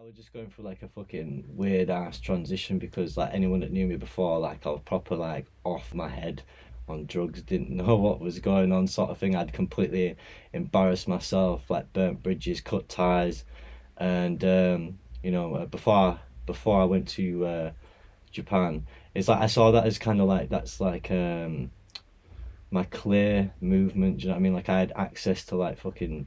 was just going through like a fucking weird ass transition because like anyone that knew me before, like I was proper like off my head on drugs, didn't know what was going on sort of thing. I'd completely embarrassed myself, like burnt bridges, cut ties, and before I went to Japan, it's like I saw that as kind of like that's like my clear movement. Do you know what I mean? Like I had access to like fucking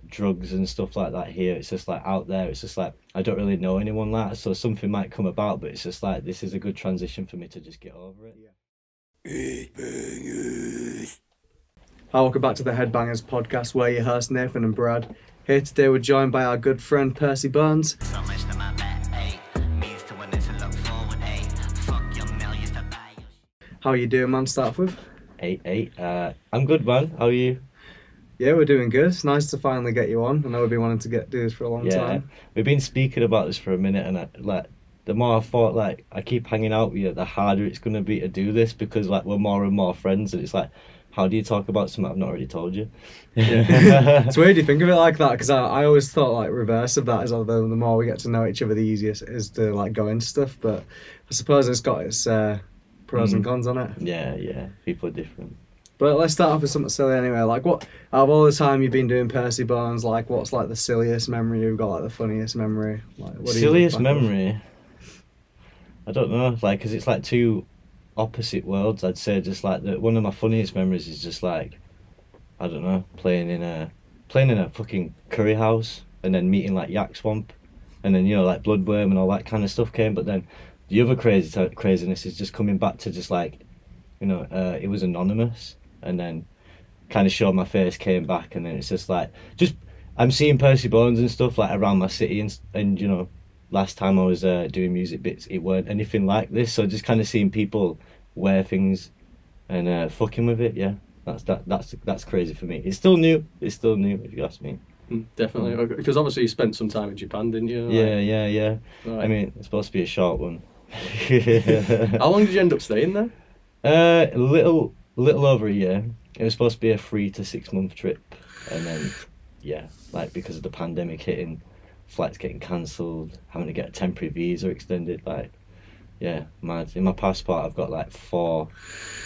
drugs and stuff like that here. It's just like out there. It's just like I don't really know anyone like that, so something might come about, but it's just like this is a good transition for me to just get over it. Headbangers. Hi, welcome back to the Headbangers podcast, where your hosts Nathan and Brad. Here today we're joined by our good friend Percybones. How are you doing, man? Start off with. Eight. I'm good, man. How are you? Yeah, we're doing good. It's nice to finally get you on. I know we've been wanting to do this for a long time. We've been speaking about this for a minute, and the more I thought, like, I keep hanging out with you, the harder it's going to be to do this because, like, we're more and more friends, and it's like, how do you talk about something I've not already told you? Yeah. It's weird you think of it like that, because I always thought, like, reverse of that is the more we get to know each other, the easier it is to, like, go into stuff, but I suppose it's got its pros and cons on it. Yeah. People are different. But let's start off with something silly anyway. Like, what, out of all the time you've been doing Percybones, like, what's, like, the silliest memory you've got, like, the funniest memory? Like, what silliest memory? I don't know, like, because it's like two opposite worlds. I'd say just like one of my funniest memories is just like, I don't know, playing in a fucking curry house and then meeting like Yak Swamp, and then like Bloodworm and all that kind of stuff came. But then the other craziness is just coming back to just like, it was anonymous, and then kind of showed my face, came back, and then it's just like I'm seeing Percybones and stuff like around my city, and last time I was doing music bits, it weren't anything like this. So just kind of seeing people wear things and fucking with it, yeah, that's crazy for me. It's still new if you ask me. Definitely, because obviously you spent some time in Japan, didn't you? Yeah. Right. I mean, it's supposed to be a short one. How long did you end up staying there? A little over a year. It was supposed to be a 3 to 6 month trip, and then like because of the pandemic hitting, flights getting cancelled, having to get a temporary visa extended, mad. In my passport I've got like 4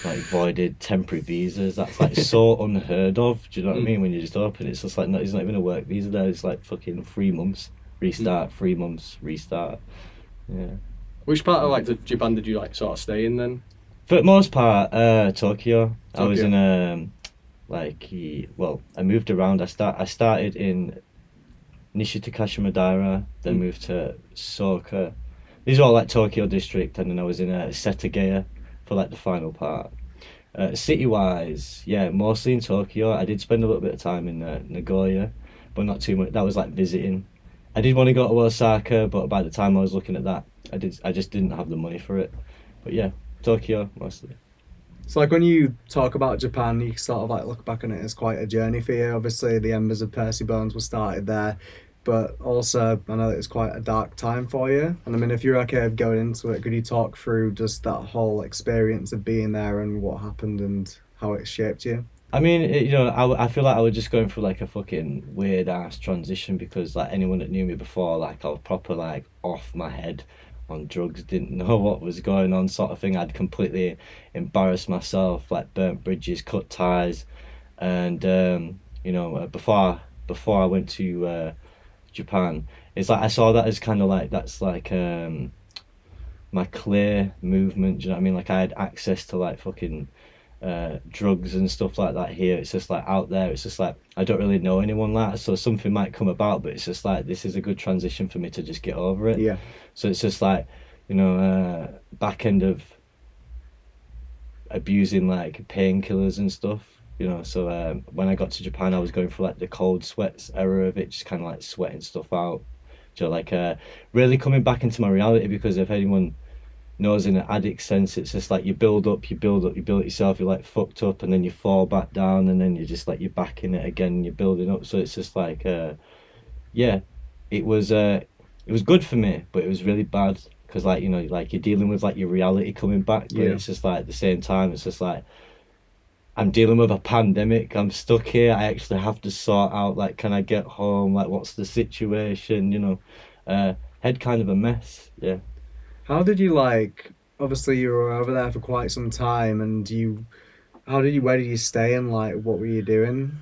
like voided temporary visas. That's like so unheard of. Do you know what I mean? When you just open it, it's just like it's not even a work visa there. It's like fucking 3 months restart, 3 months restart. Yeah. Which part of like Japan did you like sort of stay in then? For the most part, Tokyo. I was in I moved around. I started in Nishitakasha Madara, then moved to Soka. These are all like Tokyo district, and then I was in Setagaya for like the final part. City-wise, mostly in Tokyo. I did spend a little bit of time in Nagoya, but not too much. That was like visiting. I did want to go to Osaka, but by the time I was looking at that, I just didn't have the money for it. But yeah, Tokyo mostly. So like when you talk about Japan, you sort of like look back on it as quite a journey for you. Obviously the embers of Percybones were started there, but also I know that it's quite a dark time for you. And I mean, if you're okay with going into it, could you talk through just that whole experience of being there and what happened and how it shaped you? I mean, I feel like I was just going through like a fucking weird ass transition because like anyone that knew me before, like I was proper like off my head on drugs, didn't know what was going on sort of thing. I'd completely embarrassed myself, like burnt bridges, cut ties, and before I went to Japan, it's like I saw that as kind of like that's like my clear movement. Do you know what I mean? Like I had access to like fucking drugs and stuff like that here. It's just like out there. It's just like I don't really know anyone like that, so something might come about, but it's just like this is a good transition for me to just get over it. Yeah. So it's just like back end of abusing like painkillers and stuff. So when I got to Japan, I was going through like the cold sweats era of it, just kind of like sweating stuff out. Really coming back into my reality, because if anyone knows in an addict sense, it's just like you build up it yourself, you're like fucked up, and then you fall back down, and then you're just like you're back in it again, and you're building up. So it's just like it was good for me, but it was really bad because like like you're dealing with like your reality coming back, but it's just like at the same time it's just like I'm dealing with a pandemic, I'm stuck here, I actually have to sort out like, can I get home, like what's the situation, Head kind of a mess. Yeah. How did you obviously you were over there for quite some time, and where did you stay, and what were you doing?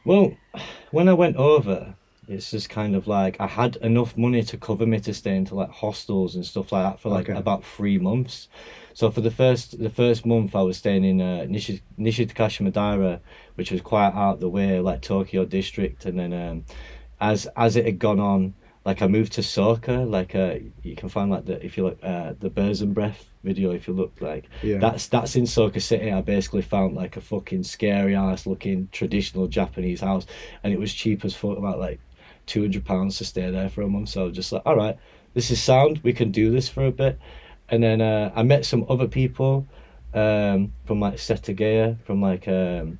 Well, when I went over, it's just kind of like I had enough money to cover me to stay into like hostels and stuff like that for like Okay. about 3 months. So for the first month, I was staying in Nishitakashi Madara, which was quite out the way, like Tokyo district. And then as it had gone on, like I moved to Soka. Like you can find like if you look the Birds and Breath video, if you look like Yeah. that's in Soka City. I basically found like a fucking scary ass looking traditional Japanese house, and it was cheap as fuck, about like £200 to stay there for a month. So I was just like, all right, this is sound. We can do this for a bit. And then I met some other people from like Setagaya, from like kind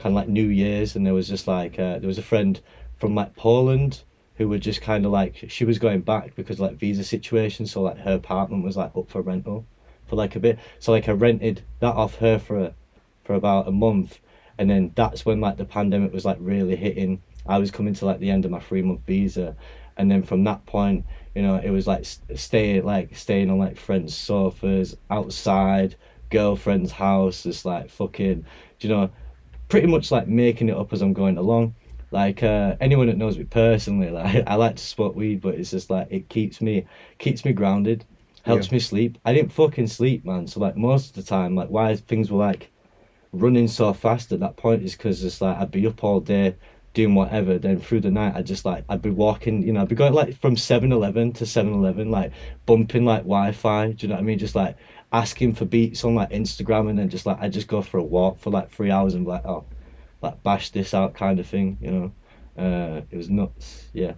of like New Year's, and there was just like there was a friend from like Poland who were just kind of like, she was going back because like visa situation, so like her apartment was like up for rental for like a bit. So like I rented that off her for about a month, and then that's when like the pandemic was like really hitting. I was coming to like the end of my 3 month visa, and then from that point, you know, it was like staying on like friends' sofas, outside, girlfriend's house, just like fucking, you know, pretty much like making it up as I'm going along. Like anyone that knows me personally, like I like to smoke weed, but it's just like it keeps me grounded, helps me sleep. I didn't fucking sleep, man. So like most of the time, like why things were like running so fast at that point is because it's like I'd be up all day doing whatever, then through the night I'd be walking, you know, I'd be going like from 7-Eleven to 7-Eleven, like bumping like Wi-Fi, do you know what I mean, just like asking for beats on like Instagram, and then just like I just go for a walk for like 3 hours and be like, oh, like bash this out kind of thing, you know. It was nuts. Yeah.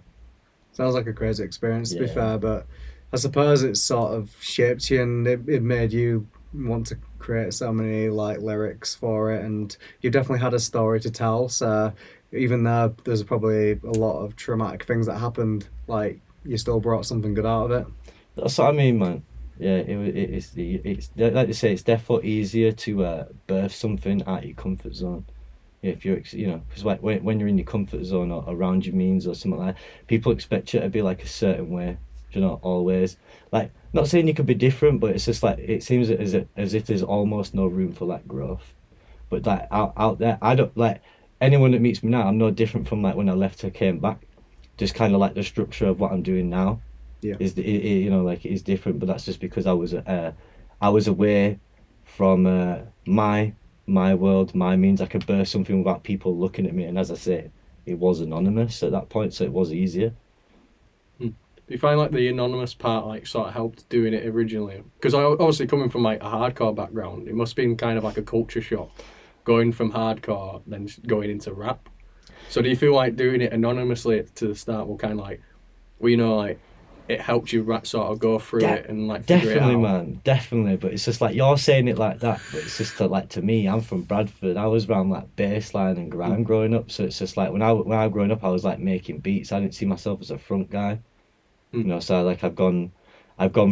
Sounds like a crazy experience, to be Yeah. fair, but I suppose it sort of shaped you, and it made you want to create so many like lyrics for it, and you definitely had a story to tell. So even though there's probably a lot of traumatic things that happened, like you still brought something good out of it. That's what I mean, man. Yeah, it's like they say, it's definitely easier to birth something out of your comfort zone. If you're, you know, because like when you're in your comfort zone or around your means or something like that, people expect you to be like a certain way, you know, always. Like, not saying you could be different, but it's just like it seems as if there's almost no room for like growth. But like out there, I don't like anyone that meets me now. I'm no different from like when I left or came back. Just kind of like the structure of what I'm doing now Yeah. you know, like it is different. But that's just because I was away from my world, my means. I could burst something without people looking at me, and as I say, it was anonymous at that point, so it was easier. Do you find like the anonymous part like sort of helped doing it originally? Because I obviously coming from like a hardcore background, it must have been kind of like a culture shock going from hardcore then going into rap. So do you feel like doing it anonymously to the start will kind of like, well, you know, like it helped you sort of go through it and like figure Definitely, it out? man, definitely. But it's just like you're saying it like that, but it's just like to me, I'm from Bradford. I was around like bassline and grime growing up, so it's just like when I was growing up, I was like making beats. I didn't see myself as a front guy, you know. So like I've gone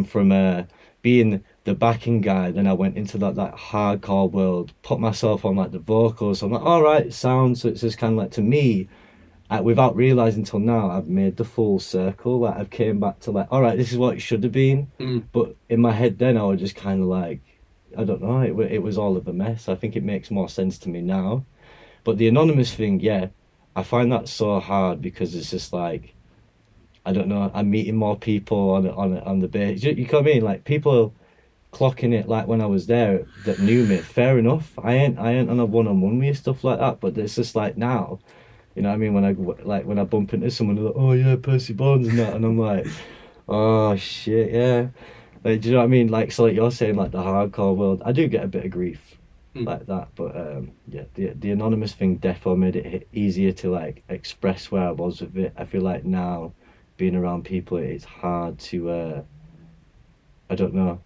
from being the backing guy, then I went into that hardcore world, put myself on like the vocals. So I'm like, all right, sound. So it's just kind of like to me, without realizing till now, I've made the full circle. Like I've came back to like, all right, this is what it should have been. But in my head then, I was just kind of like, I don't know, it was all of a mess. I think it makes more sense to me now. But the anonymous thing, yeah, I find that so hard because it's just like, I don't know, I'm meeting more people on the base. You know what I mean? Like people clocking it like when I was there that knew me. Fair enough. I ain't on a one-on-one with you, stuff like that. But it's just like now. You know what I mean? When I bump into someone, they're like, oh yeah, Percybones and that, and I'm like, oh shit, yeah. Like, do you know what I mean? Like, so like you're saying, like the hardcore world, I do get a bit of grief like that, but yeah, the anonymous thing definitely made it easier to like express where I was with it. I feel like now, being around people, it's hard to I don't know,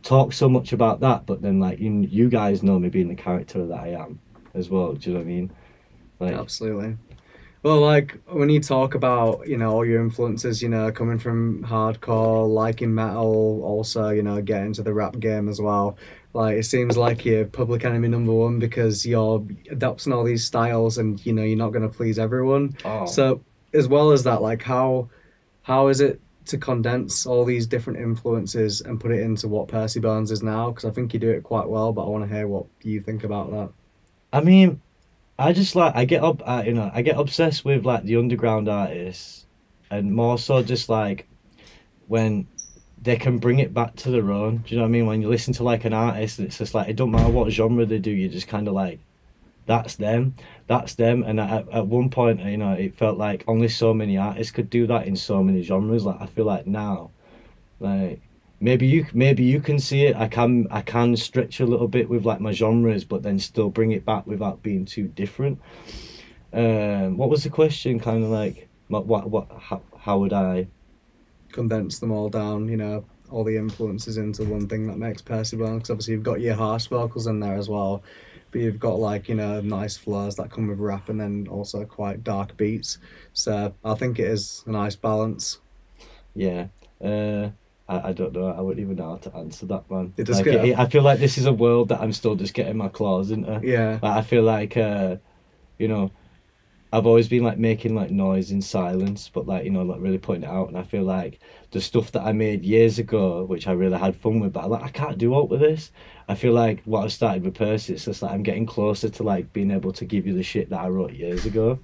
talk so much about that, but then like you guys know me being the character that I am as well. Do you know what I mean? Like, Absolutely. Well, like when you talk about, you know, all your influences, you know, coming from hardcore, liking metal, also, you know, getting into the rap game as well. Like it seems like you're public enemy number one because you're adopting all these styles, and you know you're not going to please everyone. oh. So as well as that, like how how is it to condense all these different influences and put it into what Percybones is now? Because I think you do it quite well, but I want to hear what you think about that. I mean, I just like I get obsessed with like the underground artists, and more so just like when they can bring it back to their own. Do you know what I mean? When you listen to like an artist, and it's just like it don't matter what genre they do, you just kind of like, that's them, that's them. And at one point, you know, it felt like only so many artists could do that in so many genres. Like I feel like now, like maybe you can see it. I can stretch a little bit with like my genres, but then still bring it back without being too different. What was the question? Kind of like how would I Condense them all down, you know, all the influences into one thing that makes Percybones. Because obviously you've got your harsh vocals in there as well, but you've got like, you know, nice flows that come with rap and then also quite dark beats. So I think it is a nice balance. Yeah. I don't know. I wouldn't even know how to answer that, man. Like, I feel like this is a world that I'm still just getting my claws into. Yeah. Like, I feel like, you know, I've always been like making like noise in silence, but like, you know, like really putting it out. And I feel like the stuff that I made years ago, which I really had fun with, but I can't do out with this. I feel like what I've started with Percy, it's just like I'm getting closer to like being able to give you the shit that I wrote years ago.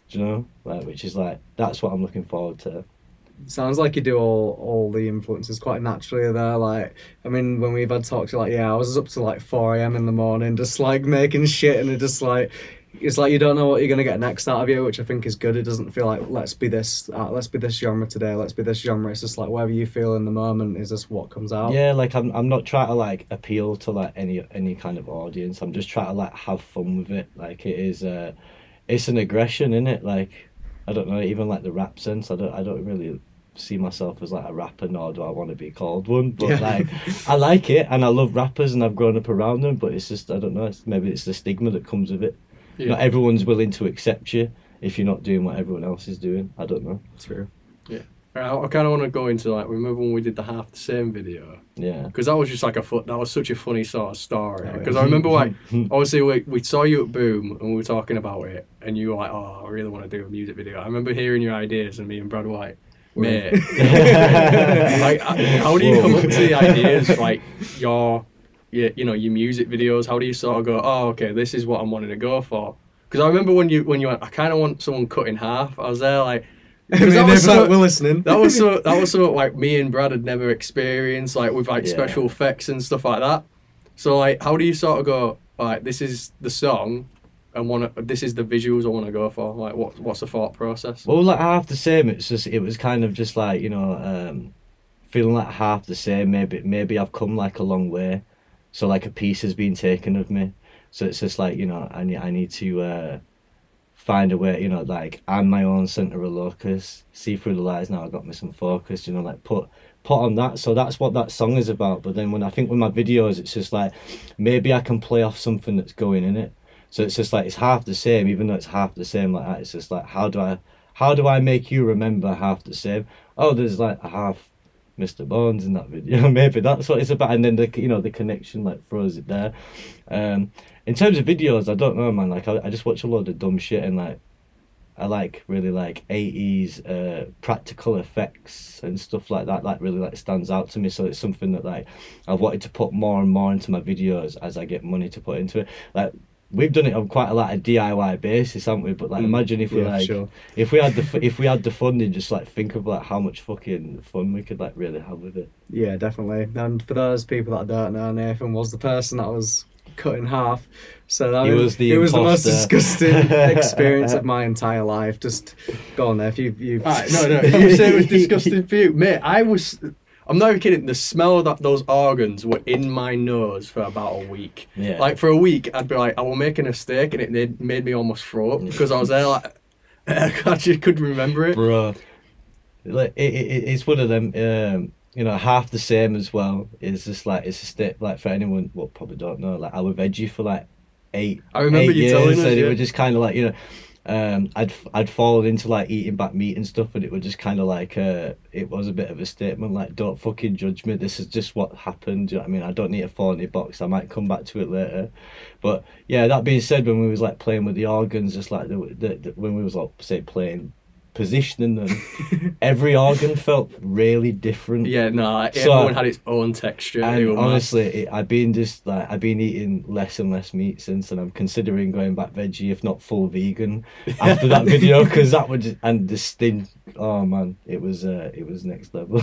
Do you know? Like, which is like, that's what I'm looking forward to. Sounds like you do all the influences quite naturally there. Like, I mean, when we've had talks, you're like, yeah, I was up to like 4 a.m. in the morning, just like making shit, and it's like you don't know what you're gonna get next out of you, which I think is good. It doesn't feel like let's be this genre today, let's be this genre. It's just like whatever you feel in the moment is just what comes out. Yeah, like I'm not trying to like appeal to like any kind of audience. I'm just trying to like have fun with it. Like it is it's an aggression, isn't it? Like I don't know, even like the rap sense. I don't really see myself as like a rapper, nor do I want to be called one. But Yeah. like I like it, and I love rappers, and I've grown up around them. But it's just I don't know. Maybe it's the stigma that comes with it. Yeah. Not everyone's willing to accept you if you're not doing what everyone else is doing. I don't know. True. Yeah. I kind of want to go into like, remember when we did the half the same video? Yeah. Because that was just like that was such a funny sort of story. Oh, yeah. Because I remember like, obviously we saw you at Boom and we were talking about it, and you were like, oh, I really want to do a music video. I remember hearing your ideas, and me and Brad were like, mate, like, how do you come up to the ideas, like you know, your music videos? How do you sort of go, oh, okay, this is what I'm wanting to go for? Because I remember when you went, I kind of want someone cut in half. I was there like, We're listening. that was so like me and Brad had never experienced, like with like Yeah. special effects and stuff like that. So like, how do you sort of go, like, this is the song, and this is the visuals I want to go for? Like, what's the thought process? Well, like half the same. It was kind of just like, you know, feeling like half the same. Maybe I've come like a long way, so like a piece has been taken of me. So it's just like, you know, I need to find a way, you know, like I'm my own centre of locus. See through the lies now. I got me some focus. You know, like put on that. So that's what that song is about. But then when I think with my videos, it's just like maybe I can play off something that's going in it. So it's just like it's half the same, even though it's half the same like that. It's just like how do I make you remember half the same? Oh, there's like a half Mr. Bones in that video. Maybe that's what it's about, and then the connection like throws it there. In terms of videos, I don't know, man. Like I just watch a lot of dumb shit, and like I like really like 80s practical effects and stuff like that. Like really like stands out to me. So it's something that like I've wanted to put more and more into my videos as I get money to put into it. Like we've done it on quite a lot of DIY basis, haven't we? But like imagine if we sure. if we had the funding, just like think of like how much fucking fun we could like really have with it. Yeah, definitely. And for those people that don't know, Nathan was the person that was cut in half. So I mean, it was the most disgusting experience of my entire life. Just go on there. If you Right, no, you say it was disgusting for you, mate. I'm not even kidding. The smell of those organs were in my nose for about a week. Yeah. Like for a week, I'd be like, I was making a steak, and it made me almost throw up because I was there like, I just couldn't remember it. Bro, like it's one of them. You know, half the same as well. It's just like it's a state like for anyone what probably don't know. Like I was veggie for like eight. I remember you years, telling us, and yeah. it was just kind of like, you know, I'd fallen into like eating back meat and stuff, and it was just kind of like it was a bit of a statement like, don't fucking judge me. This is just what happened. Do you know what I mean? I don't need a 40 box. I might come back to it later. But yeah, that being said, when we was like playing with the organs, just like when we was like say playing positioning them, every organ felt really different. Yeah, no, everyone had its own texture. And honestly, I've been eating less and less meat since, and I'm considering going back veggie, if not full vegan, after that video, because that would just, and the stink. Oh man, it was next level.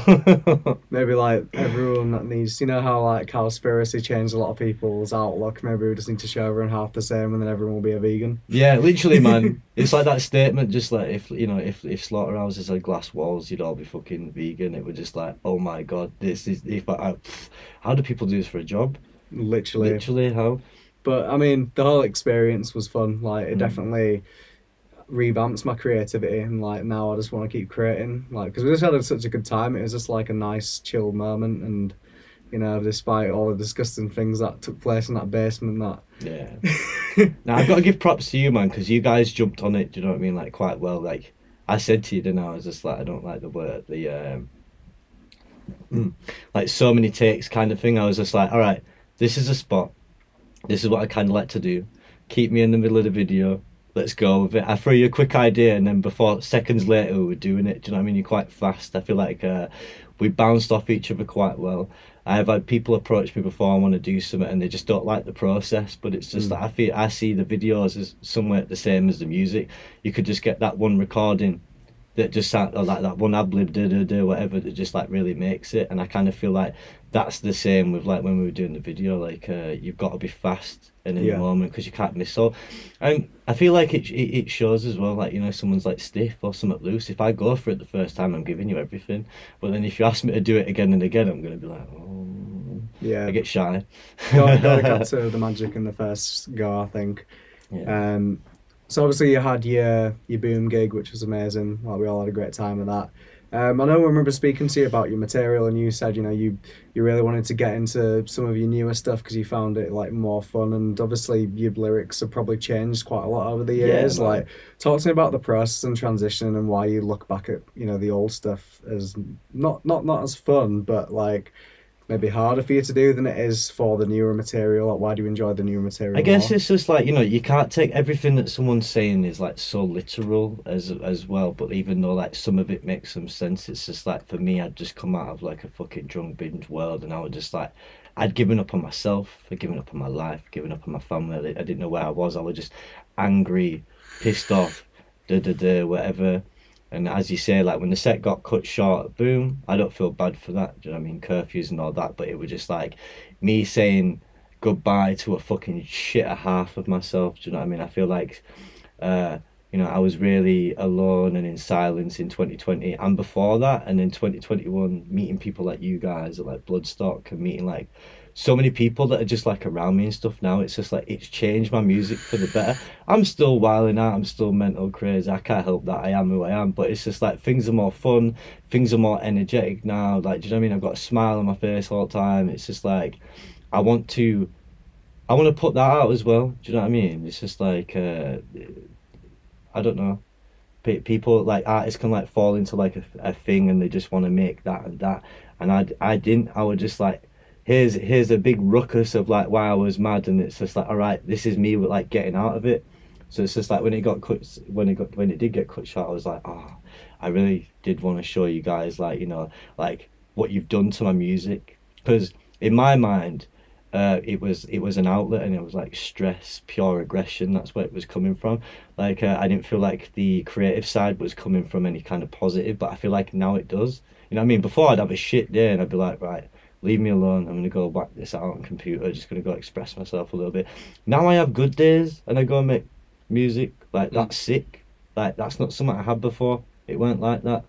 Maybe like everyone that needs, you know how like Cowspiracy changed a lot of people's outlook. Maybe we just need to show everyone half the same, and then everyone will be a vegan. Yeah, literally, man. It's like that statement. Just like if slaughterhouses had glass walls, you'd all be fucking vegan. It would just like, oh my god, this is how do people do this for a job? Literally, how? But I mean, the whole experience was fun. Like it definitely revamps my creativity, and like now I just want to keep creating. Like because we just had such a good time. It was just like a nice chill moment, and you know, despite all the disgusting things that took place in that basement, Now I've got to give props to you, man, because you guys jumped on it. Do you know what I mean? Like quite well. Like I said to you, didn't I? I was just like, I don't like the word, like so many takes kind of thing. I was just like, all right, this is a spot. This is what I kind of like to do. Keep me in the middle of the video. Let's go with it. I throw you a quick idea, and then before seconds later we were doing it. Do you know what I mean? You're quite fast. I feel like we bounced off each other quite well. I've had people approach me before I want to do something, and they just don't like the process. But it's just that I see the videos as somewhat the same as the music. You could just get that one recording that just sound, or like that one ad-lib, whatever, that just like really makes it. And I kind of feel like that's the same with like when we were doing the video. Like you've got to be fast in the moment because you can't miss. So I feel like it shows as well. Like, you know, someone's like stiff or something loose. If I go for it the first time, I'm giving you everything. But then if you ask me to do it again and again, I'm gonna be like, oh, yeah, I get shy. Got to the magic in the first go, I think. Yeah. So obviously you had your boom gig, which was amazing. Like we all had a great time with that. I know I remember speaking to you about your material, and you said, you know, you really wanted to get into some of your newer stuff because you found it like more fun, and obviously your lyrics have probably changed quite a lot over the years. Yeah, like, talk to me about the process and transition, and why you look back at, you know, the old stuff as not as fun, but like maybe harder for you to do than it is for the newer material. Like, why do you enjoy the newer material I guess more? it's just like, you know, you can't take everything that someone's saying is like so literal as well, but even though like some of it makes some sense, it's just like, for me, I'd just come out of like a fucking drunk binge world, and I would just like, I'd given up on myself, I'd given up on my life, given up on my family. I didn't know where I was. I was just angry, pissed off, whatever. And as you say, like when the set got cut short, boom, I don't feel bad for that. Do you know what I mean? Curfews and all that, but it was just like me saying goodbye to a fucking shitter half of myself. Do you know what I mean? I feel like, you know, I was really alone and in silence in 2020 and before that, and in 2021, meeting people like you guys at like Bloodstock, and meeting like so many people that are just like around me and stuff now. It's just like, it's changed my music for the better. I'm still wilding out, I'm still mental crazy, I can't help that, I am who I am, but it's just like things are more fun, things are more energetic now. Like, do you know what I mean? I've got a smile on my face all the time. It's just like, I want to put that out as well. Do you know what I mean? It's just like I don't know, people like artists can like fall into like a thing, and they just want to make that and that, and I didn't. I was just like, here's a big ruckus of like why I was mad, and it's just like, all right, this is me with like getting out of it. So it's just like when it did get cut short, I was like, oh, I really did want to show you guys, like, you know, like what you've done to my music, because in my mind it was an outlet, and it was like stress, pure aggression. That's where it was coming from. Like I didn't feel like the creative side was coming from any kind of positive, but I feel like now it does. You know what I mean? Before I'd have a shit day and I'd be like, right, leave me alone, I'm gonna go whack this out on computer, just gonna go express myself a little bit. Now I have good days and I go and make music. Like, that's sick. Like, that's not something I had before. It weren't like that.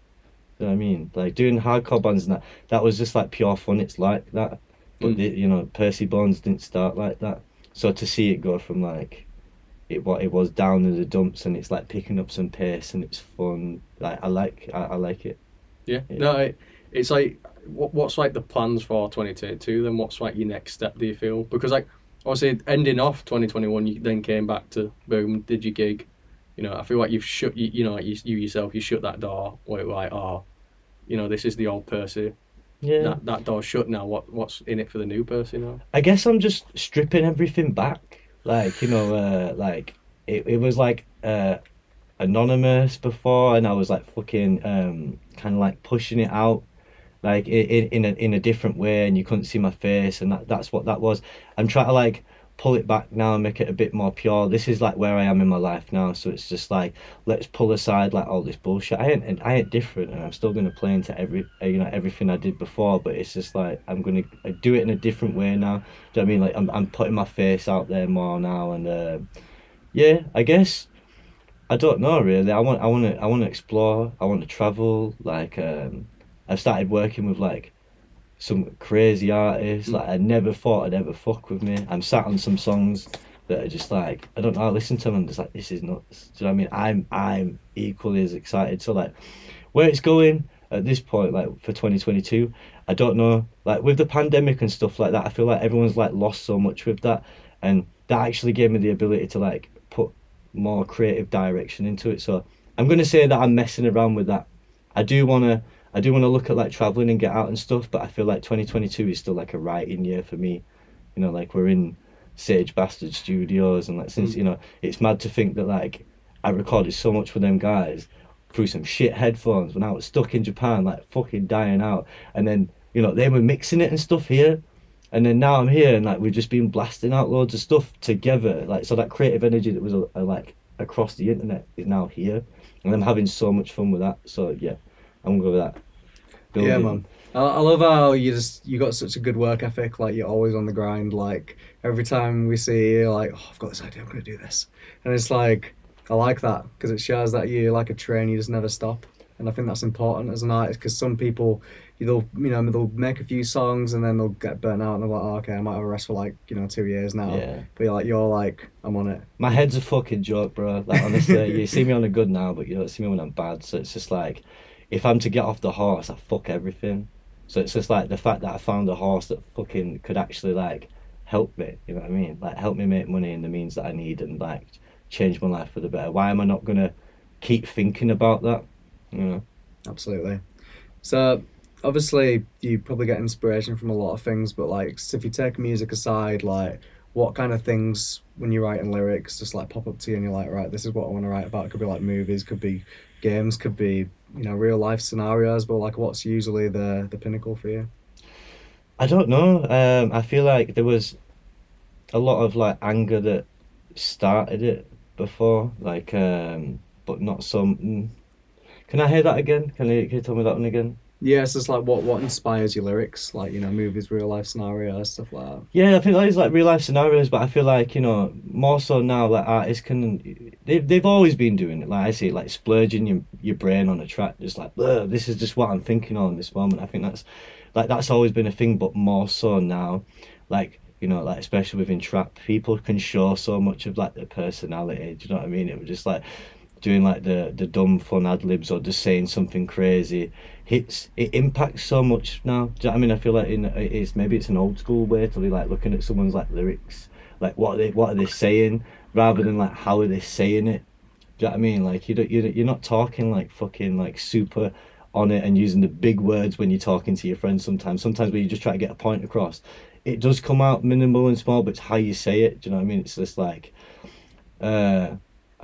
You know what I mean? Like doing hardcore bands and that was just like pure fun. It's like that. But you know, Percybones didn't start like that. So to see it go from like it was down in the dumps, and it's like picking up some pace, and it's fun. Like I like it. Yeah. No, it's like, what's like the plans for 2022? Then what's like your next step, do you feel? Because like obviously ending off 2021, you then came back to boom, did your gig. You know, I feel like you've shut you know, like you yourself, you shut that door where it like, oh, you know, this is the old Percy. Yeah. That door's shut now. What's in it for the new Percy now? I guess I'm just stripping everything back. Like, you know, like it was like a anonymous before, and I was like fucking kind of like pushing it out like in a different way, and you couldn't see my face, and that's what that was. I'm trying to like pull it back now and make it a bit more pure. This is like where I am in my life now, so it's just like, let's pull aside like all this bullshit. I ain't different, and I'm still gonna play into everything I did before, but it's just like I'm gonna do it in a different way now. Do you know what I mean? Like I'm putting my face out there more now, and yeah, I guess I don't know really. I want to explore. I want to travel. Like I've started working with like some crazy artists like I never thought I'd ever fuck with me. I'm sat on some songs that are just like, I don't know, I listen to them and just like, this is nuts. Do you know what I mean? I'm equally as excited. So like where it's going at this point, like for 2022, I don't know. Like with the pandemic and stuff like that, I feel like everyone's like lost so much with that, and that actually gave me the ability to like put more creative direction into it. So I'm gonna say that I'm messing around with that. I do wanna look at like traveling and get out and stuff, but I feel like 2022 is still like a writing year for me. You know, like we're in Sage Bastard Studios, and like since you know, it's mad to think that like I recorded so much for them guys through some shit headphones when I was stuck in Japan, like fucking dying out, and then you know they were mixing it and stuff here, and then now I'm here and like we've just been blasting out loads of stuff together. Like so that creative energy that was like across the internet is now here, and I'm having so much fun with that. So yeah, I'm gonna go with that. Building. Yeah, man. I love how you got such a good work ethic. Like you're always on the grind. Like every time we see you, like, oh, I've got this idea. I'm gonna do this, and it's like I like that because it shows that you're like a train. You just never stop, and I think that's important as an artist because some people, they'll make a few songs and then they'll get burnt out and they're like, oh, okay, I might have a rest for like 2 years now. Yeah. But you're like I'm on it. My head's a fucking joke, bro. Like honestly, you see me on a good now, but you don't see me when I'm bad. So it's just like, if I'm to get off the horse, I fuck everything. So it's just like the fact that I found a horse that fucking could actually like help me, you know what I mean? Like help me make money in the means that I need and like change my life for the better. Why am I not gonna keep thinking about that? You know? Absolutely. So obviously you probably get inspiration from a lot of things, but like so if you take music aside, like what kind of things when you're writing lyrics just like pop up to you and you're like, right, this is what I want to write about? It could be like movies, could be games, could be real life scenarios, but like what's usually the pinnacle for you? I don't know. I feel like there was a lot of like anger that started it before, like but not some. Can I hear that again? Can you tell me that one again? Yeah, it's just like what inspires your lyrics, like movies, real life scenarios, stuff like that. Yeah, I think that is like real life scenarios, but I feel like more so now like artists they've always been doing it. Like I see it, like splurging your brain on a track, just like this is just what I'm thinking on this moment. I think that's always been a thing, but more so now, like like especially within trap, people can show so much of like their personality. Do you know what I mean? It was just like doing like the dumb fun ad libs or just saying something crazy. It impacts so much now. Do you know what I mean? I feel like maybe it's an old school way to be like looking at someone's like lyrics, like what are they saying, rather than like how are they saying it. Do you know what I mean? Like you're not talking like fucking like super on it and using the big words when you're talking to your friends. Sometimes when you just try to get a point across, it does come out minimal and small, but it's how you say it. Do you know what I mean? It's just like I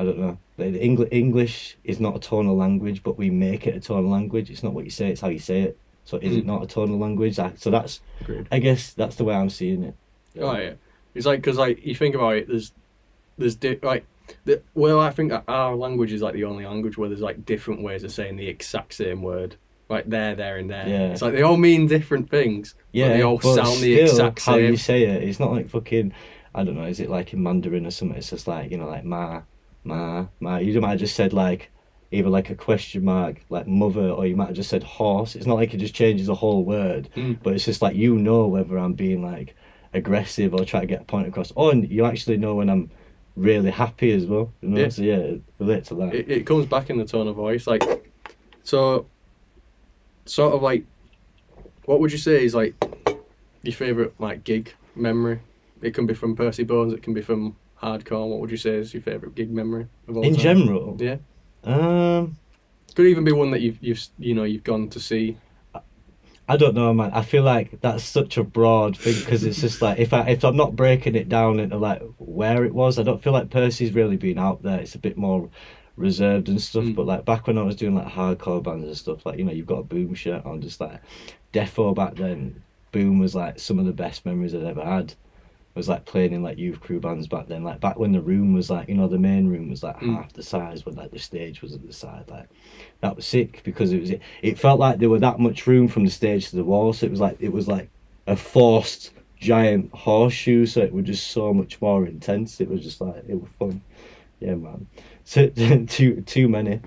don't know. The English is not a tonal language, but we make it a tonal language. It's not what you say, it's how you say it. So is it not a tonal language? So that's, Agreed. I guess that's the way I'm seeing it. Oh yeah, it's like because like you think about it, I think that our language is like the only language where there's like different ways of saying the exact same word. Like there and there. Yeah. It's like they all mean different things. Yeah, but they all but sound the still, exact same. how you say it. It's not like fucking, I don't know, is it like in Mandarin or something? It's just like, like ma. You might have just said like either like a question mark, like mother, or you might have just said horse. It's not like it just changes the whole word, but it's just like whether I'm being like aggressive or trying to get a point across. Oh, and you actually know when I'm really happy as well. Yeah. So yeah, relate to that. It comes back in the tone of voice, like so. Sort of like, what would you say is like your favourite like gig memory? It can be from Percybones, it can be from hardcore. What would you say is your favourite gig memory of all In time? general? Yeah. Could even be one that you've gone to see. I don't know, man. I feel like that's such a broad thing because it's just like if I'm not breaking it down into like where it was, I don't feel like Percy's really been out there. It's a bit more reserved and stuff. But like back when I was doing like hardcore bands and stuff, like, you know, you've got a Boom shirt on, just like defo back then. Boom was like some of the best memories I'd ever had. Was like playing in like youth crew bands back then, like back when the room was like, you know, the main room was like half the size when like the stage was at the side. Like that was sick because it felt like there were that much room from the stage to the wall, so it was like a forced giant horseshoe, so it was just so much more intense. It was just like, it was fun. Yeah, man. So too many.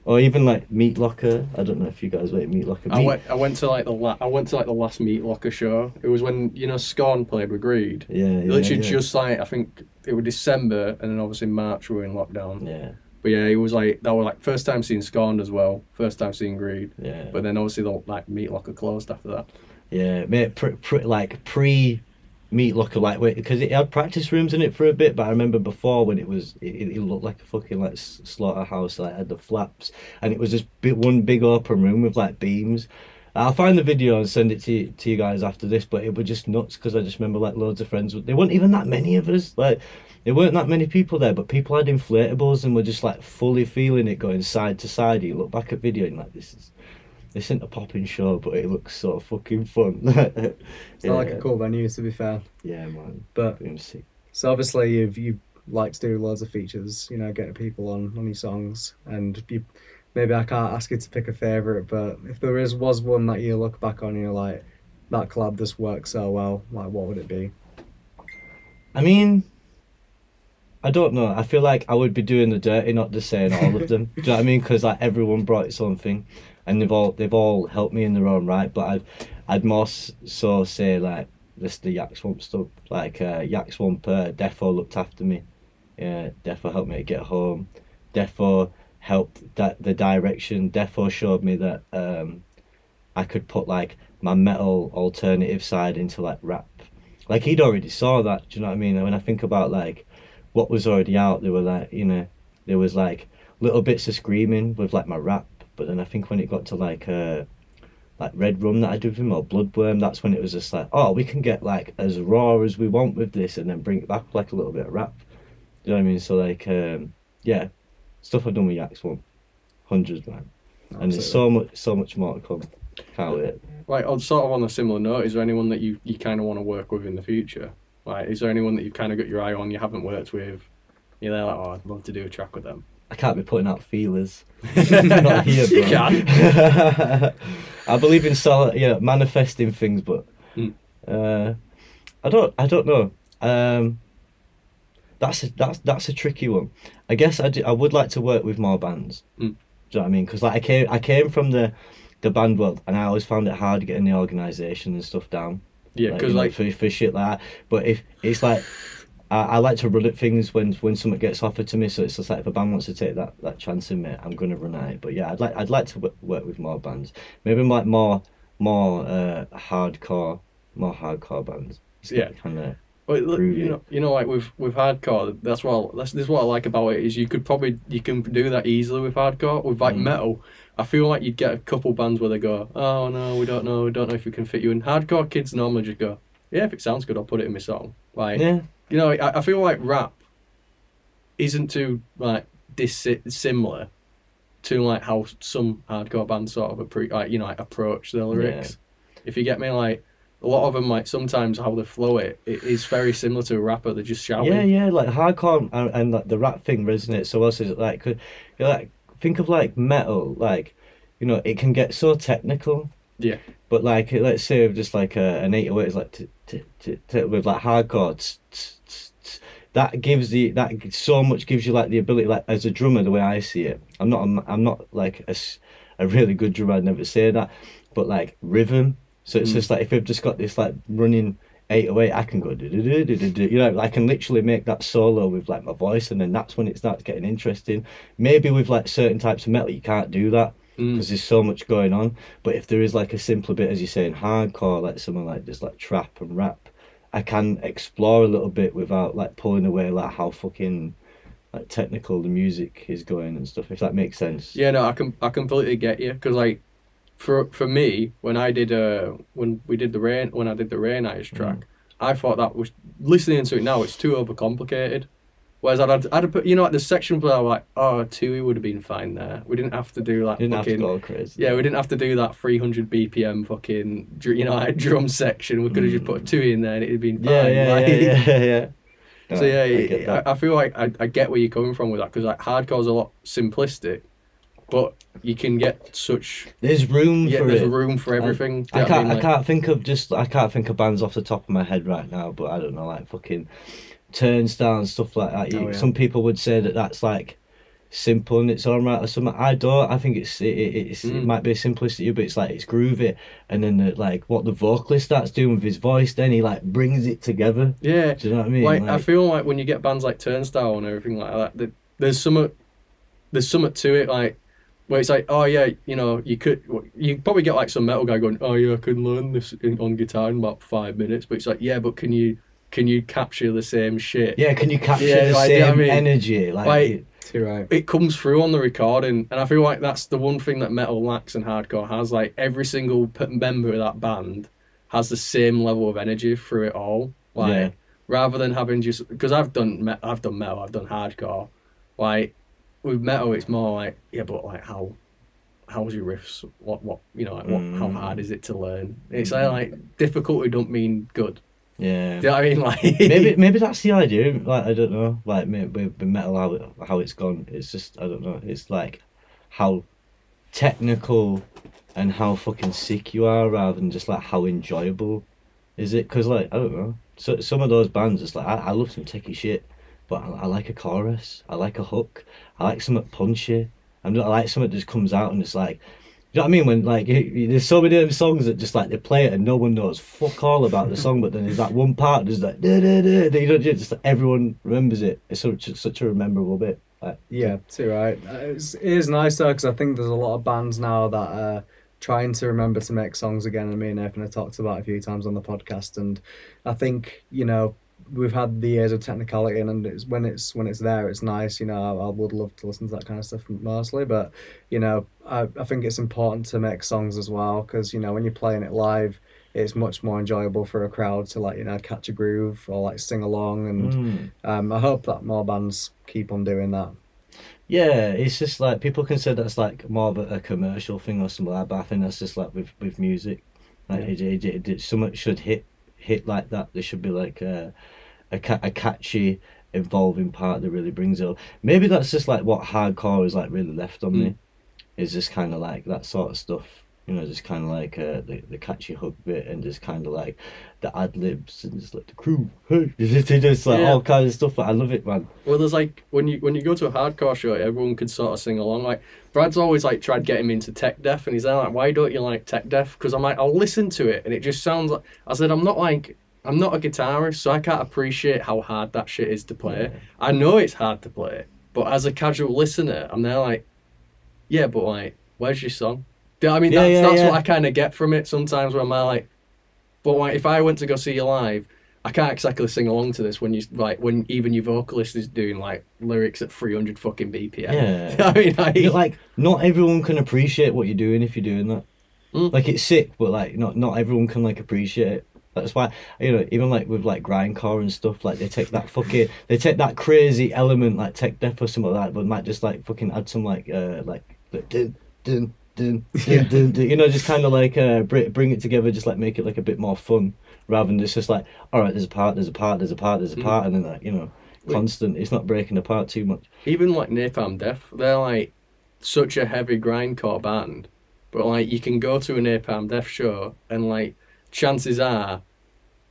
Or even like Meat Locker. I don't know if you guys went to Meat Locker. I went to like the last Meat Locker show. It was when, you know, Scorn played with Greed. Yeah. Literally just like, I think it was December, and then obviously March we were in lockdown. Yeah. But yeah, it was like, that was like first time seeing Scorn as well, first time seeing Greed. Yeah. But then obviously the like Meat Locker closed after that. Yeah, mate. Pre Meat Locker, like, because it had practice rooms in it for a bit, but I remember before when it looked like a fucking like slaughterhouse. Like, it had the flaps, and it was just one big open room with like beams. I'll find the video and send it to you guys after this, but it was just nuts because I just remember like loads of friends. There weren't even that many of us. Like, there weren't that many people there, but people had inflatables and were just like fully feeling it, going side to side. You look back at video and like, this isn't a popping show, but it looks so fucking fun. It's not like a cool venue, to be fair. Yeah, man. But sick. so obviously you like to do loads of features, you know, getting people on your songs, and you, maybe I can't ask you to pick a favourite, but if there was one that you look back on and you're like, that collab just works so well, like, what would it be? I mean, I don't know. I feel like I would be doing the dirty, not just saying all of them. Do you know what I mean? Because like everyone brought its own thing, and they've all helped me in their own right. But I'd more so say like this, the Yak Swamp stuff. Like Yak Swamp, Defo looked after me. Yeah, Defo helped me to get home. Defo helped the direction. Defo showed me that I could put like my metal alternative side into like rap. Like, he'd already saw that. Do you know what I mean? And when I think about like what was already out, there were like, you know, there was like little bits of screaming with like my rap. But then I think when it got to like Red Rum that I did with him, or Bloodworm, that's when it was just like, oh, we can get like as raw as we want with this, and then bring it back with like a little bit of rap. Do you know what I mean? So like, yeah, stuff I've done with Yak Swamp, hundreds, man. Absolutely. And there's so much more to come. Can't wait. Like, sort of on a similar note, is there anyone that you kind of want to work with in the future? Like, is there anyone that you've kind of got your eye on, you haven't worked with? You're there like, oh, I'd love to do a track with them. I can't be putting out feelers. Not here, bro. You can. I believe in manifesting things, but I don't know. That's a tricky one. I guess I would like to work with more bands. Do you know what I mean? Because like I came from the band world, and I always found it hard getting the organisation and stuff down. Yeah, because like for shit like that. But if it's like, I like to run at things when something gets offered to me. So it's just like, if a band wants to take that chance in me, I'm gonna run at it. But yeah, I'd like to work with more bands. Maybe like more hardcore bands. Yeah. Kind of. But look, you know, like with hardcore, this is what I like about it, is you can do that easily with hardcore. With like metal, I feel like you'd get a couple bands where they go, oh no, we don't know if we can fit you in. Hardcore kids normally just go, yeah, if it sounds good, I'll put it in my song. Like, yeah. You know, I feel like rap isn't too like dissimilar to like how some hardcore bands sort of approach their lyrics. Yeah. If you get me, like a lot of them, like sometimes how they flow it is very similar to a rapper. They're just shouting. Yeah, like hardcore and like the rap thing resonates so well. So like, think of like metal, like, you know, it can get so technical. Yeah. But like, let's say just like an 808 is like with like hardcore. That gives so much gives you like the ability, like as a drummer, the way I see it. I'm not like a really good drummer. I'd never say that, but like rhythm. So it's just like, if I've just got this like running 808, I can go you know, I can literally make that solo with like my voice, and then that's when it starts getting interesting. Maybe with like certain types of metal, you can't do that because there's so much going on. But if there is like a simpler bit, as you say, in hardcore, like something like just like trap and rap, I can explore a little bit without like pulling away like how fucking like technical the music is going and stuff. If that makes sense. Yeah, no, I completely get you, because like for me, when I did the Rain Eyes track, I thought that was, listening to it now, it's too overcomplicated. Whereas I'd have put, you know, like the section where I'm like, oh, Tui would have been fine there. We didn't have to do that. Didn't have to fucking, go all crazy. yeah, we didn't have to do that 300 BPM fucking, you know, like drum section. We could have just put a Tui in there and it'd been fine. Yeah. No, So yeah, I get that. I feel like I get where you're coming from with that, because like hardcore's a lot simplistic, but you can get such There's room for there's it. room for everything. I Do you know what mean? I can't think of bands off the top of my head right now, but I don't know, like fucking Turnstile and stuff like that. Oh, yeah. Some people would say that that's like simple and it's alright or something. I don't. I think it might be simplistic to you, but it's like it's groovy, and then like what the vocalist starts doing with his voice, then he like brings it together. Yeah, do you know what I mean? Like I feel like when you get bands like Turnstile and everything like that, there's something to it, like where it's like, oh yeah, you know, you probably get like some metal guy going, oh yeah, I can learn this on guitar in about 5 minutes, but it's like, yeah, but can you capture the same shit? Yeah, can you capture the like, same you know what I mean? energy? Like Too right. It comes through on the recording, and I feel like that's the one thing that metal lacks and hardcore has. Like every single member of that band has the same level of energy through it all. Like rather than having just, because I've done metal, I've done hardcore. Like with metal, it's more like, yeah, but like how's your riffs? What you know, like how hard is it to learn? It's like difficulty don't mean good. Yeah. Do you know what I mean? Like maybe that's the idea. Like I don't know. Like maybe with metal how it's gone. It's just I don't know. It's like how technical and how fucking sick you are, rather than just like how enjoyable is it. Because like I don't know. So some of those bands, it's like I love some techie shit, but I like a chorus. I like a hook. I like something punchy. I like something that just comes out and it's like. You know what I mean? When like there's so many of them songs that just like they play it and no one knows fuck all about the song, but then there's that one part there's like da, da, da, da, you know, just like, everyone remembers it. It's such a memorable bit. Like, yeah, too right. It is nice though, because I think there's a lot of bands now that are trying to remember to make songs again. And me and Nathan have talked about it a few times on the podcast, and I think, you know, we've had the years of technicality, and it's when it's there, it's nice. You know, I would love to listen to that kind of stuff mostly, but you know, I think it's important to make songs as well, because you know, when you're playing it live, it's much more enjoyable for a crowd to like, you know, catch a groove or like sing along, and I hope that more bands keep on doing that. Yeah, it's just like people can say that's like more of a commercial thing or something like that, but I think that's just like with music, like something should hit like that. There should be like a catchy, involving part that really brings it up. Maybe that's just like what hardcore is like really left on me. Is just kind of like that sort of stuff, you know, just kind of like the catchy hook bit, and just kind of like the ad libs, and just like the crew, hey, just like all kinds of stuff. But I love it, man. Well, there's like when you go to a hardcore show, everyone can sort of sing along. Like Brad's always like tried to get him into tech death, and he's there like, why don't you like tech death? Because I'm like, I'll listen to it, and it just sounds like, I said, I'm not a guitarist, so I can't appreciate how hard that shit is to play. I know it's hard to play, but as a casual listener, I'm there like, yeah, but like, where's your song? Do you know what I mean? That's what I kind of get from it sometimes, where I'm like, but like, if I went to go see you live, I can't exactly sing along to this when when even your vocalist is doing like lyrics at 300 fucking BPM. Yeah. You know what I mean, like not everyone can appreciate what you're doing if you're doing that. Like it's sick, but like not everyone can like appreciate it. That's why, you know, even like with like grindcore and stuff, like they take that crazy element like tech death or something like that, but might just like fucking add some like dun, dun, dun, dun, dun, dun, you know, just kind of like bring it together, just like make it like a bit more fun, rather than just like, all right, there's a part, and then like, you know, constant. It's not breaking apart too much. Even like Napalm Death, they're like such a heavy grindcore band, but like you can go to a Napalm Death show and like chances are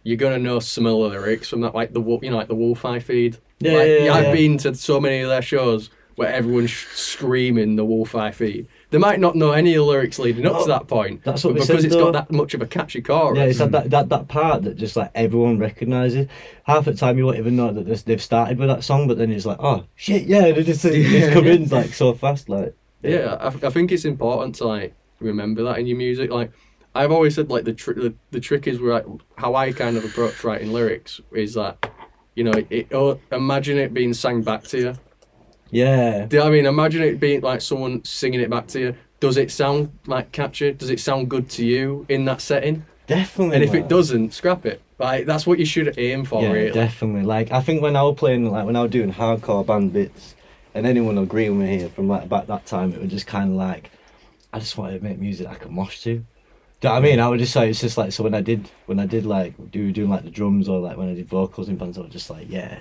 you're gonna know some of the lyrics from that, like the Wolf-Eye feed. I've been to so many of their shows where everyone's screaming the Wolf-Eye feed. They might not know any of the lyrics leading up to that point. That's what we because said, it's though. got that much of a catchy chorus. Yeah, it's that part that just like everyone recognises. Half the time you won't even know that they've started with that song, but then it's like, oh shit, yeah, they just come in like so fast, like. Yeah, I think it's important to like remember that in your music. Like I've always said, like the trick is like how I kind of approach writing lyrics is that, you know, imagine it being sang back to you. Yeah. Do you know what I mean? Imagine it being like someone singing it back to you. Does it sound like catchy? Does it sound good to you in that setting? Definitely. And if it doesn't, scrap it. Like that's what you should aim for, Yeah, really. definitely. Like I think when I was playing, like when I was doing hardcore band bits, and anyone will agree with me here from like back that time, it was just kind of like I just wanted to make music I could mosh to. Do you know what I mean? I would just say it's just like so when I did like doing like the drums or like when I did vocals in bands, I was just like, yeah,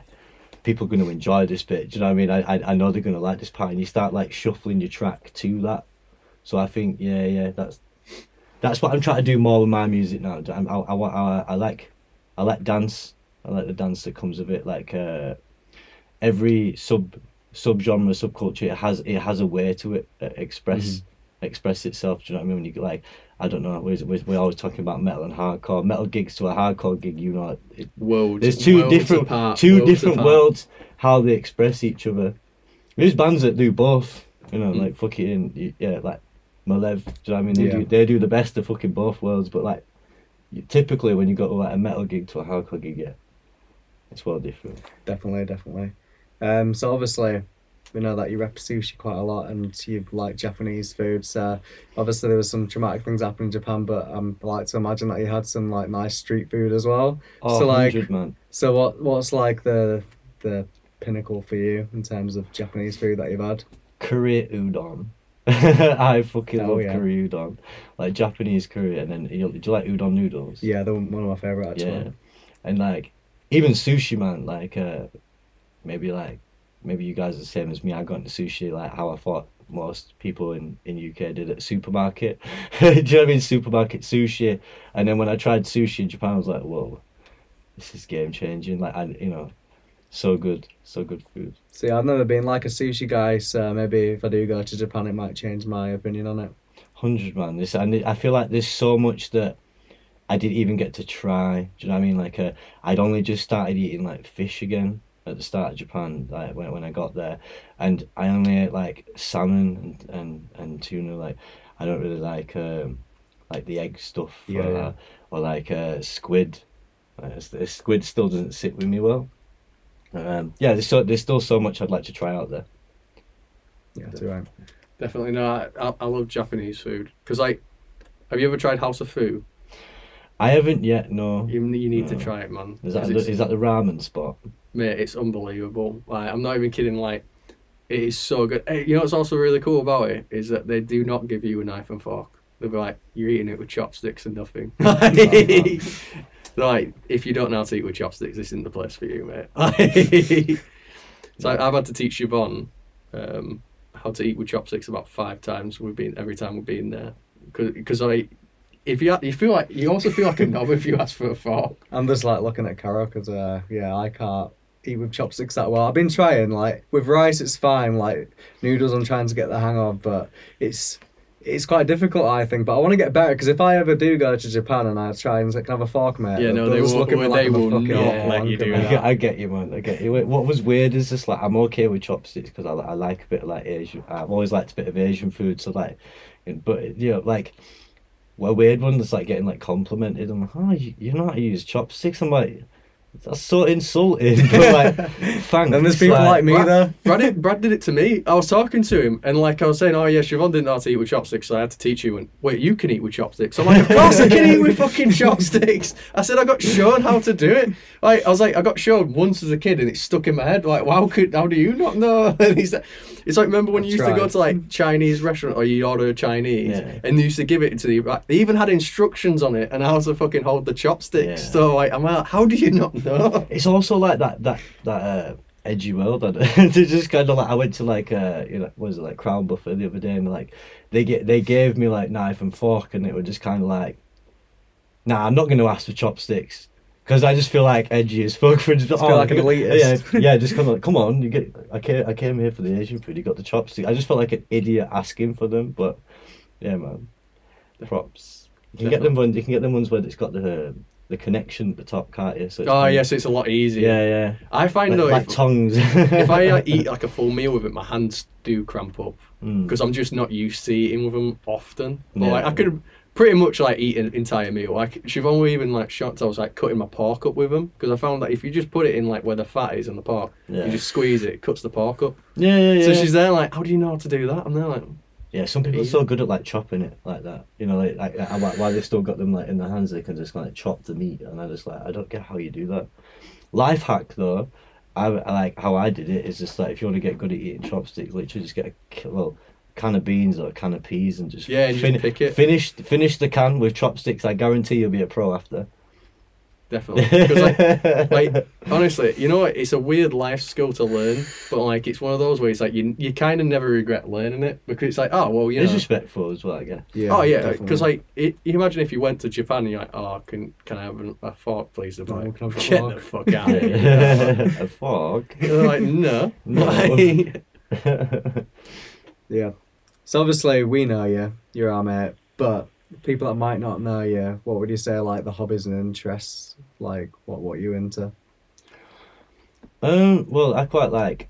people are going to enjoy this bit. Do you know what I mean? I know they're going to like this part, and you start like shuffling your track to that. So I think that's what I'm trying to do more with my music now. I like dance. I like the dance that comes with it. Like every subgenre, subculture, it has a way to it express itself. Do you know what I mean? When you like, I don't know. We're always talking about metal and hardcore. Metal gigs to a hardcore gig, you know, there's two different worlds how they express each other. There's bands that do both. You know, like fucking like Malev. Do you know what I mean? They do the best of fucking both worlds. But like, typically when you go to like a metal gig to a hardcore gig, it's well different. Definitely. So obviously, we know that you rep sushi quite a lot and you like Japanese food. So obviously there was some traumatic things happening in Japan, but I like to imagine that you had some like nice street food as well. Oh, so like, 100, man. So what's like the pinnacle for you in terms of Japanese food that you've had? Curry udon. I fucking love curry udon, like Japanese curry. And then do you like udon noodles? Yeah, they're one of my favorite actually. Yeah, and like even sushi, man. Like maybe you guys are the same as me. I got into sushi like how I thought most people in UK did at supermarket. Do you know what I mean? Supermarket sushi. And then when I tried sushi in Japan, I was like, whoa, this is game changing. Like so good food. See, I've never been like a sushi guy, so maybe if I do go to Japan, it might change my opinion on it. 100, man. I feel like there's so much that I didn't even get to try. Do you know what I mean? Like I'd only just started eating like fish again at the start of Japan, like when I got there, and I only ate like salmon and tuna. Like I don't really like the egg stuff or like squid. Squid still doesn't sit with me well. There's still so much I'd like to try out there. Yeah, that's right. Definitely no. I love Japanese food because like, have you ever tried House of Fu? I haven't yet. No. You need to try it, man. Is that the ramen spot? Mate, it's unbelievable. Like I'm not even kidding. Like it is so good. Hey, you know what's also really cool about it is that they do not give you a knife and fork. They'll be like, you're eating it with chopsticks and nothing. Like, if you don't know how to eat with chopsticks, this isn't the place for you, mate. So I've had to teach Siobhan how to eat with chopsticks about 5 times. Every time we've been there, because you also feel like a knob if you ask for a fork. I'm just like looking at Cara because I can't eat with chopsticks that well. I've been trying, like with rice it's fine, like noodles I'm trying to get the hang of, but it's quite difficult, I think. But I want to get better because if I ever do go to Japan and I try and can have a fork, mate, they will not let you do that. I get you, man. I get you. What was weird is just like I'm okay with chopsticks because I like a bit of like Asian. I've always liked a bit of Asian food, so like, but like. A weird one that's like getting like complimented. I'm like, oh, you know how to use chopsticks? I'm like, that's so insulting. But like, thanks. And there's people like me there. Brad did it to me. I was talking to him and like I was saying, oh yeah, Siobhan didn't know how to eat with chopsticks, so I had to teach you. And wait, you can eat with chopsticks? I'm like, of course I can eat with fucking chopsticks. I said I got shown how to do it. Like I was like, I got shown once as a kid and it stuck in my head. Like, how do you not know? And it's like, remember when you used to go to like Chinese restaurant or you order Chinese and they used to give it to you, like, they even had instructions on it and how to fucking hold the chopsticks. So like, I'm like, how do you not know? It's also like that edgy world. It's just kind of like I went to like what was it, like Crown Buffet the other day, and like they gave me like knife and fork, and it was just kind of like, nah, I'm not going to ask for chopsticks. Because I just feel like edgy as fuck for just feel like an elitist. Yeah, just come on. I came here for the Asian food. You got the chopsticks. I just felt like an idiot asking for them, but yeah, man, props. You can get them ones. You can get them ones where it's got the connection at the top, can't you? So yes, it's a lot easier. Yeah. I find like tongs. If I eat like a full meal with it, my hands do cramp up because I'm just not used to eating with them often. But like I could pretty much like eat an entire meal. Like Siobhan even like shocked I was like cutting my pork up with them because I found that if you just put it in like where the fat is on the pork, you just squeeze it, it cuts the pork up. Yeah. So she's there like, how do you know how to do that? I'm there like, Yeah, some people are so good at like chopping it like that. You know, like why they've still got them like in their hands, they can just like chop the meat, and I just like I don't get how you do that. Life hack though, I like how I did it is just like if you want to get good at eating chopsticks, literally just get a can of beans or a can of peas and just just pick it. Finish the can with chopsticks. I guarantee you'll be a pro after. Definitely, because like honestly, you know what? It's a weird life skill to learn, but like it's one of those where it's like you kind of never regret learning it because it's like, oh well, you know, it's respectful as well, I guess. Yeah. Oh yeah, because like you imagine if you went to Japan and you're like, oh, can I have a fork, please? They're like, can I have a get fork? the fuck out of here. A fork? They're like, no. No. Yeah. So obviously we know you, you're our mate, but people that might not know you, what would you say like the hobbies and interests, like what you into? Well, I quite like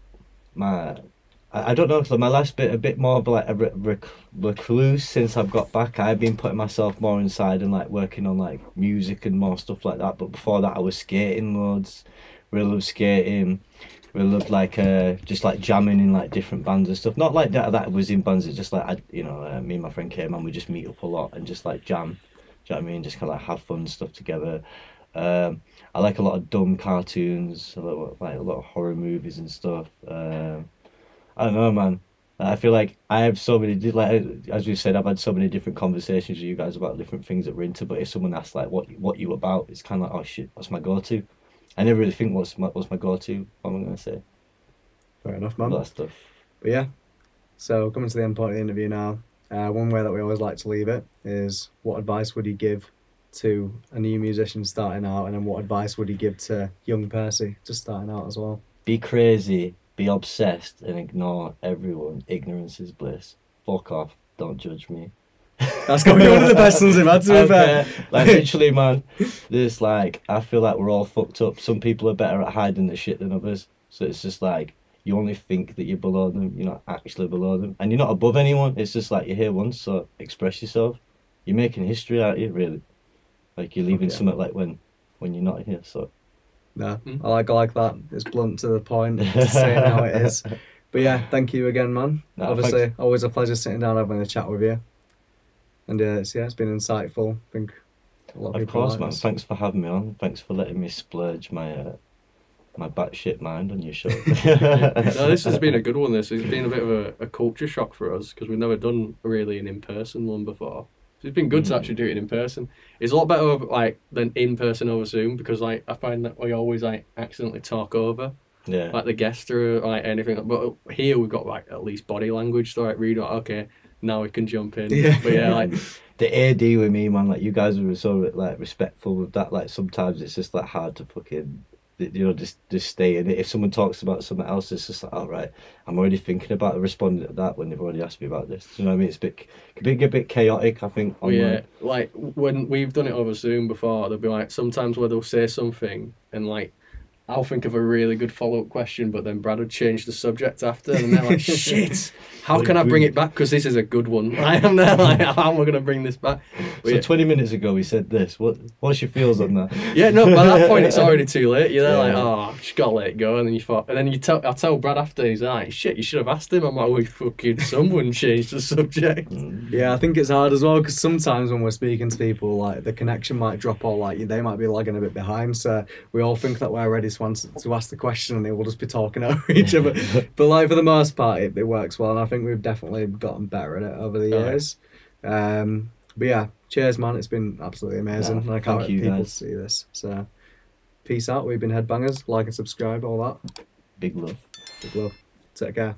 I don't know, so my life's been a bit more of like a recluse since I've got back. I've been putting myself more inside and like working on like music and more stuff like that. But before that, I was skating loads. Really loved skating. Really loved like just like jamming in like different bands and stuff. Not like that was in bands. It's just like me and my friend came and we just meet up a lot and just like jam. Do you know what I mean? Just kind of like have fun stuff together. I like a lot of dumb cartoons. I like a lot of horror movies and stuff. I don't know, man. I feel like I have so many, like as we said, I've had so many different conversations with you guys about different things that we're into. But if someone asks like what you about, it's kind of like, oh shit, what's my go-to? I never really think what's my go-to. What am I gonna say? Fair enough, man. That stuff. But yeah, so coming to the end point of the interview now. One way that we always like to leave it is, what advice would you give to a new musician starting out, and then what advice would you give to young Percy just starting out as well? Be crazy. Be obsessed and ignore everyone. Ignorance is bliss. Fuck off. Don't judge me. That's gonna be one of the best ones we've had, to be fair. Like literally, man. This like I feel like we're all fucked up. Some people are better at hiding the shit than others. So it's just like you only think that you're below them. You're not actually below them, and you're not above anyone. It's just like you're here once, so express yourself. You're making history, aren't you? Really. Like you're leaving something like when you're not here. So. No, I like that. It's blunt to the point, just saying how it is. But yeah, thank you again, man. No, obviously, thanks. always a pleasure sitting down having a chat with you. And it's been insightful. I think a lot of people course, like man. this. Thanks for having me on. Thanks for letting me splurge my my batshit mind on your show. No, this has been a good one. This has been a bit of a culture shock for us because we've never done really an in-person one before. So it's been good to actually do it in person. It's a lot better than in person over Zoom because I find that we always accidentally talk over the guest or anything. But here we've got at least body language to read. Okay, now we can jump in. Yeah. But yeah, the AD with me, man. Like you guys were so respectful with that. Like sometimes it's just hard to fucking. Just stay in it. If someone talks about something else, it's just like, all right, I'm already thinking about responding to that when they've already asked me about this. Do you know what I mean? It's a bit chaotic, I think. Yeah, like when we've done it over Zoom before, there'll be sometimes where they'll say something and I'll think of a really good follow-up question, but then Brad would change the subject after, and they're like, shit, how can I bring it back? Because this is a good one. I'm there how am I going to bring this back? So 20 minutes ago we said this. What's your feels on that? Yeah, no, by that point it's already too late. You're there oh, just got to let it go. And then I tell Brad after, he's like, shit, you should have asked him. I'm like, well, fucking someone changed the subject. Yeah, I think it's hard as well, because sometimes when we're speaking to people, the connection might drop, or they might be lagging a bit behind, so we all think that we're ready to ask the question and they will just be talking over each other. But for the most part it works well, and I think we've definitely gotten better at it over the years. But yeah, cheers, man. It's been absolutely amazing. And I can't wait for people to see this. So peace out. We've been Headbangers. Like and subscribe, all that. Big love. Big love. Take care.